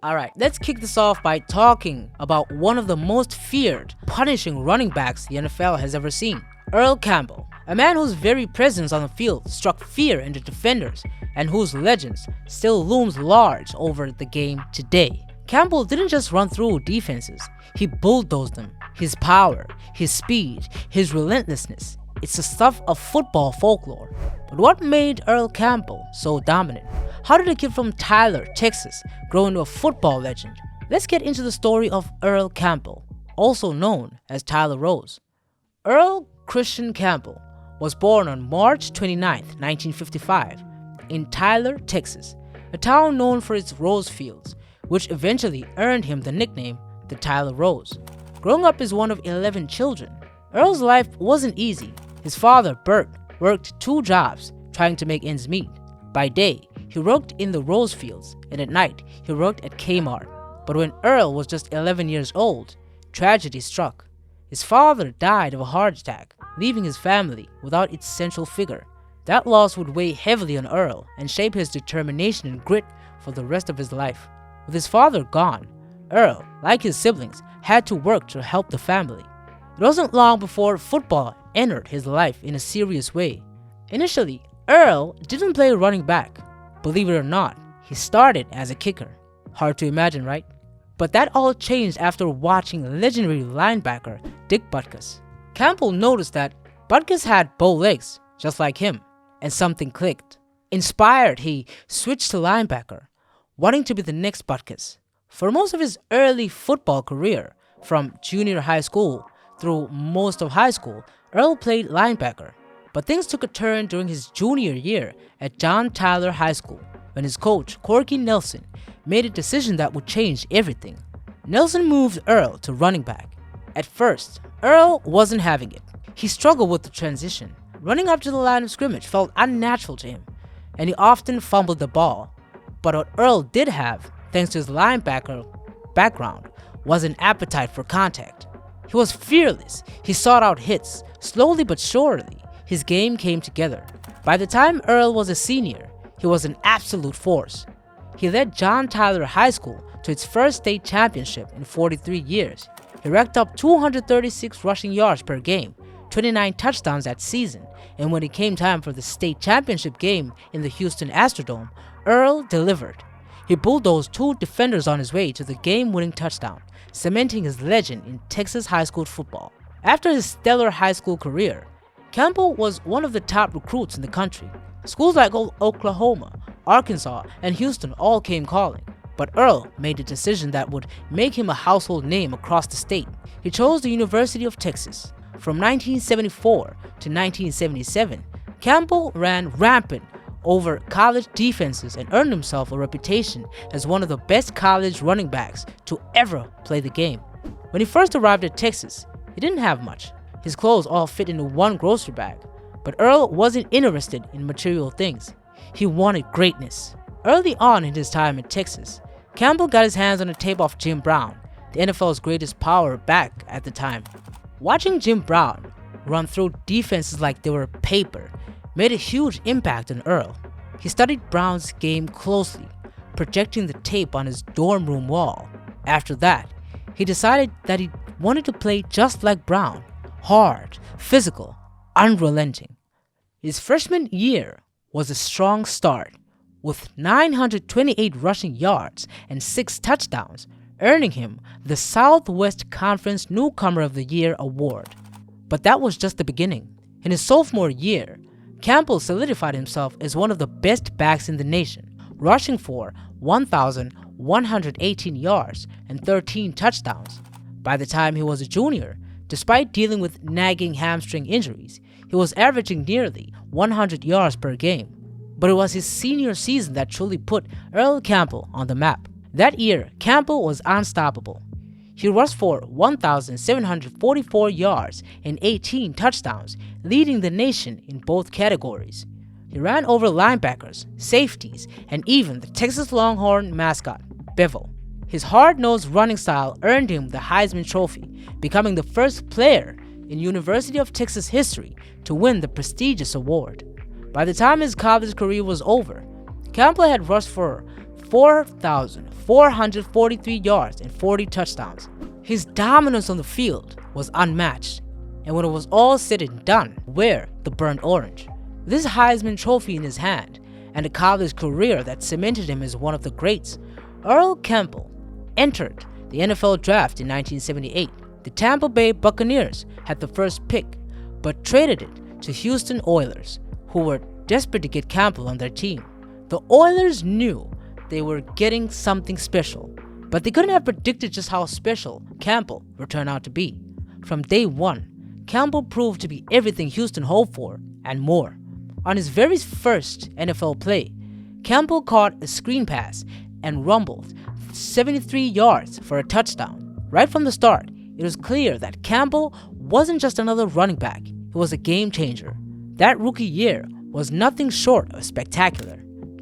Alright, let's kick this off by talking about one of the most feared, punishing running backs the NFL has ever seen, Earl Campbell. A man whose very presence on the field struck fear into defenders and whose legends still looms large over the game today. Campbell didn't just run through defenses, he bulldozed them. His power, his speed, his relentlessness, it's the stuff of football folklore. But what made Earl Campbell so dominant? How did a kid from Tyler, Texas, grow into a football legend? Let's get into the story of Earl Campbell, also known as Tyler Rose. Earl Christian Campbell was born on March 29, 1955, in Tyler, Texas, a town known for its rose fields, which eventually earned him the nickname the Tyler Rose. Growing up as one of 11 children, Earl's life wasn't easy. His father, Bert, worked 2 jobs trying to make ends meet. By day, he worked in the rose fields, and at night, he worked at Kmart. But when Earl was just 11 years old, tragedy struck. His father died of a heart attack, leaving his family without its central figure. That loss would weigh heavily on Earl and shape his determination and grit for the rest of his life. With his father gone, Earl, like his siblings, had to work to help the family. It wasn't long before football entered his life in a serious way. Initially, Earl didn't play running back. Believe it or not, he started as a kicker. Hard to imagine, right? But that all changed after watching legendary linebacker Dick Butkus. Campbell noticed that Butkus had bow legs, just like him, and something clicked. Inspired, he switched to linebacker, wanting to be the next Butkus. For most of his early football career, from junior high school through most of high school, Earl played linebacker. But things took a turn during his junior year at John Tyler High School when his coach, Corky Nelson, made a decision that would change everything. Nelson moved Earl to running back. At first, Earl wasn't having it. He struggled with the transition. Running up to the line of scrimmage felt unnatural to him, and he often fumbled the ball. But what Earl did have, thanks to his linebacker background, was an appetite for contact. He was fearless. He sought out hits. Slowly but surely, his game came together. By the time Earl was a senior, he was an absolute force. He led John Tyler High School to its first state championship in 43 years. He racked up 236 rushing yards per game, 29 touchdowns that season, and when it came time for the state championship game in the Houston Astrodome, Earl delivered. He bulldozed 2 defenders on his way to the game-winning touchdown, cementing his legend in Texas high school football. After his stellar high school career, Campbell was one of the top recruits in the country. Schools like Oklahoma, Arkansas, and Houston all came calling. But Earl made a decision that would make him a household name across the state. He chose the University of Texas. From 1974 to 1977, Campbell ran rampant over college defenses and earned himself a reputation as one of the best college running backs to ever play the game. When he first arrived at Texas, he didn't have much. His clothes all fit into one grocery bag. But Earl wasn't interested in material things. He wanted greatness. Early on in his time in Texas, Campbell got his hands on a tape of Jim Brown, the NFL's greatest power back at the time. Watching Jim Brown run through defenses like they were paper made a huge impact on Earl. He studied Brown's game closely, projecting the tape on his dorm room wall. After that, he decided that he wanted to play just like Brown, hard, physical, unrelenting. His freshman year was a strong start, with 928 rushing yards and 6 touchdowns, earning him the Southwest Conference Newcomer of the Year award. But that was just the beginning. In his sophomore year, Campbell solidified himself as one of the best backs in the nation, rushing for 1,118 yards and 13 touchdowns. By the time he was a junior, despite dealing with nagging hamstring injuries, he was averaging nearly 100 yards per game. But it was his senior season that truly put Earl Campbell on the map. That year, Campbell was unstoppable. He rushed for 1,744 yards and 18 touchdowns, leading the nation in both categories. He ran over linebackers, safeties, and even the Texas Longhorn mascot, Bevel. His hard-nosed running style earned him the Heisman Trophy, becoming the first player in University of Texas history to win the prestigious award. By the time his college career was over, Campbell had rushed for 4,443 yards and 40 touchdowns. His dominance on the field was unmatched, and when it was all said and done, wear the burnt orange. This Heisman Trophy in his hand, and a college career that cemented him as one of the greats, Earl Campbell entered the NFL draft in 1978. The Tampa Bay Buccaneers had the first pick, but traded it to Houston Oilers, who were desperate to get Campbell on their team. The Oilers knew they were getting something special, but they couldn't have predicted just how special Campbell would turn out to be. From day one, Campbell proved to be everything Houston hoped for and more. On his very first NFL play, Campbell caught a screen pass and rumbled 73 yards for a touchdown. Right from the start, it was clear that Campbell wasn't just another running back, he was a game changer. That rookie year was nothing short of spectacular.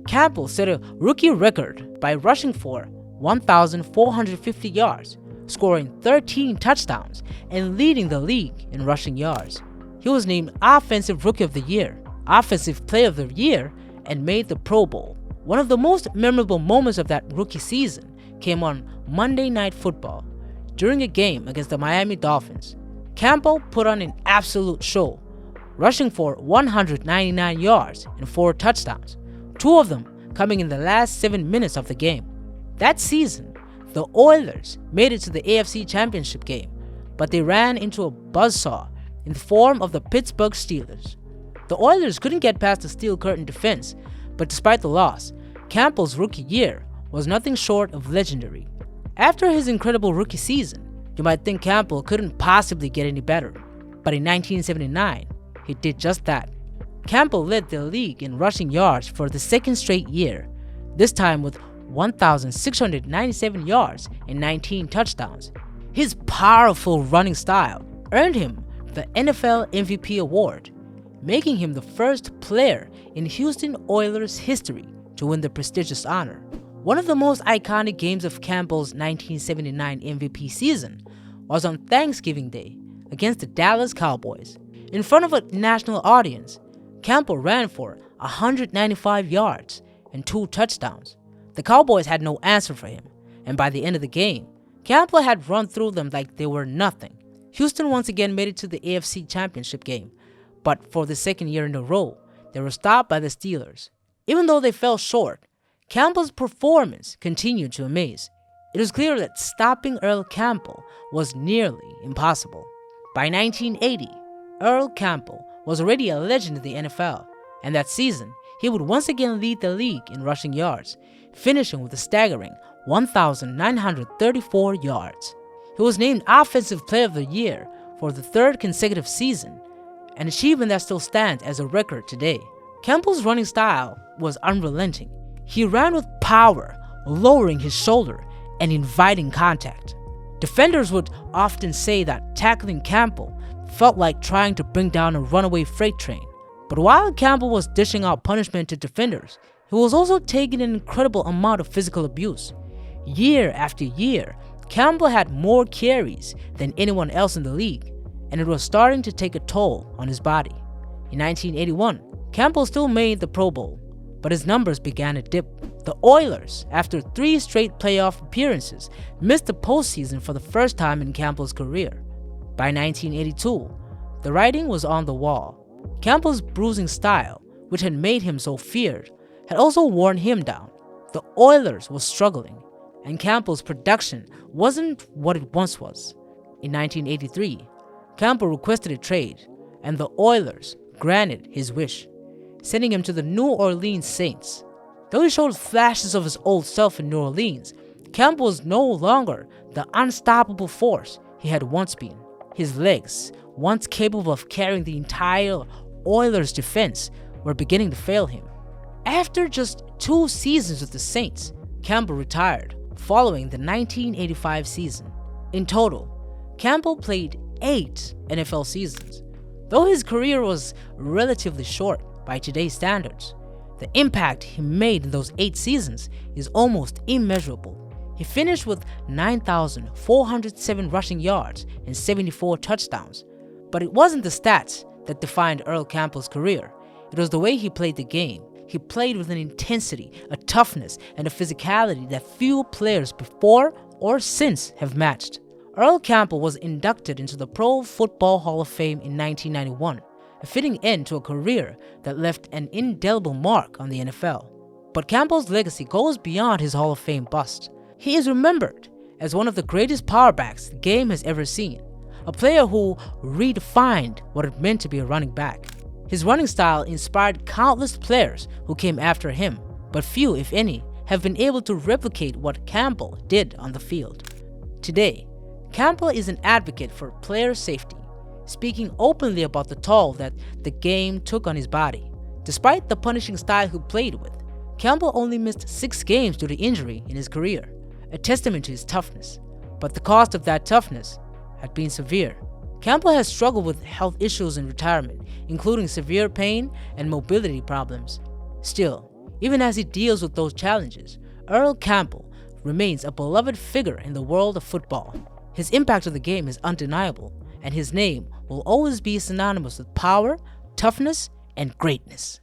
Campbell set a rookie record by rushing for 1,450 yards, scoring 13 touchdowns, and leading the league in rushing yards. He was named Offensive Rookie of the Year, Offensive Player of the Year, and made the Pro Bowl. One of the most memorable moments of that rookie season came on Monday Night Football. During a game against the Miami Dolphins, Campbell put on an absolute show, rushing for 199 yards and 4 touchdowns, 2 of them coming in the last 7 minutes of the game. That season, the Oilers made it to the AFC Championship game, but they ran into a buzzsaw in the form of the Pittsburgh Steelers. The Oilers couldn't get past the steel curtain defense, but despite the loss, Campbell's rookie year was nothing short of legendary. After his incredible rookie season, you might think Campbell couldn't possibly get any better, but in 1979, he did just that. Campbell led the league in rushing yards for the second straight year, this time with 1,697 yards and 19 touchdowns. His powerful running style earned him the NFL MVP award, making him the first player in Houston Oilers history to win the prestigious honor. One of the most iconic games of Campbell's 1979 MVP season was on Thanksgiving Day against the Dallas Cowboys. In front of a national audience, Campbell ran for 195 yards and 2 touchdowns. The Cowboys had no answer for him, and by the end of the game, Campbell had run through them like they were nothing. Houston once again made it to the AFC Championship game, but for the second year in a row, they were stopped by the Steelers. Even though they fell short, Campbell's performance continued to amaze. It was clear that stopping Earl Campbell was nearly impossible. By 1980, Earl Campbell was already a legend in the NFL, and that season, he would once again lead the league in rushing yards, finishing with a staggering 1,934 yards. He was named Offensive Player of the Year for the 3rd consecutive season, an achievement that still stands as a record today. Campbell's running style was unrelenting. He ran with power, lowering his shoulder and inviting contact. Defenders would often say that tackling Campbell felt like trying to bring down a runaway freight train. But while Campbell was dishing out punishment to defenders, he was also taking an incredible amount of physical abuse. Year after year, Campbell had more carries than anyone else in the league, and it was starting to take a toll on his body. In 1981, Campbell still made the Pro Bowl, but his numbers began to dip. The Oilers, after 3 straight playoff appearances, missed the postseason for the first time in Campbell's career. By 1982, the writing was on the wall. Campbell's bruising style, which had made him so feared, had also worn him down. The Oilers were struggling, and Campbell's production wasn't what it once was. In 1983, Campbell requested a trade, and the Oilers granted his wish, sending him to the New Orleans Saints. Though he showed flashes of his old self in New Orleans, Campbell was no longer the unstoppable force he had once been. His legs, once capable of carrying the entire Oilers defense, were beginning to fail him. After just 2 seasons with the Saints, Campbell retired following the 1985 season. In total, Campbell played 8 NFL seasons. Though his career was relatively short by today's standards, the impact he made in those 8 seasons is almost immeasurable. He finished with 9,407 rushing yards and 74 touchdowns. But it wasn't the stats that defined Earl Campbell's career. It was the way he played the game. he played with an intensity, a toughness, and a physicality that few players before or since have matched. Earl Campbell was inducted into the Pro Football Hall of Fame in 1991, a fitting end to a career that left an indelible mark on the NFL. But Campbell's legacy goes beyond his Hall of Fame bust. He is remembered as one of the greatest power backs the game has ever seen, a player who redefined what it meant to be a running back. His running style inspired countless players who came after him, but few, if any, have been able to replicate what Campbell did on the field. Today, Campbell is an advocate for player safety, speaking openly about the toll that the game took on his body. Despite the punishing style he played with, Campbell only missed 6 games due to injury in his career, a testament to his toughness. But the cost of that toughness had been severe. Campbell has struggled with health issues in retirement, including severe pain and mobility problems. Still, even as he deals with those challenges, Earl Campbell remains a beloved figure in the world of football. His impact on the game is undeniable, and his name will always be synonymous with power, toughness, and greatness.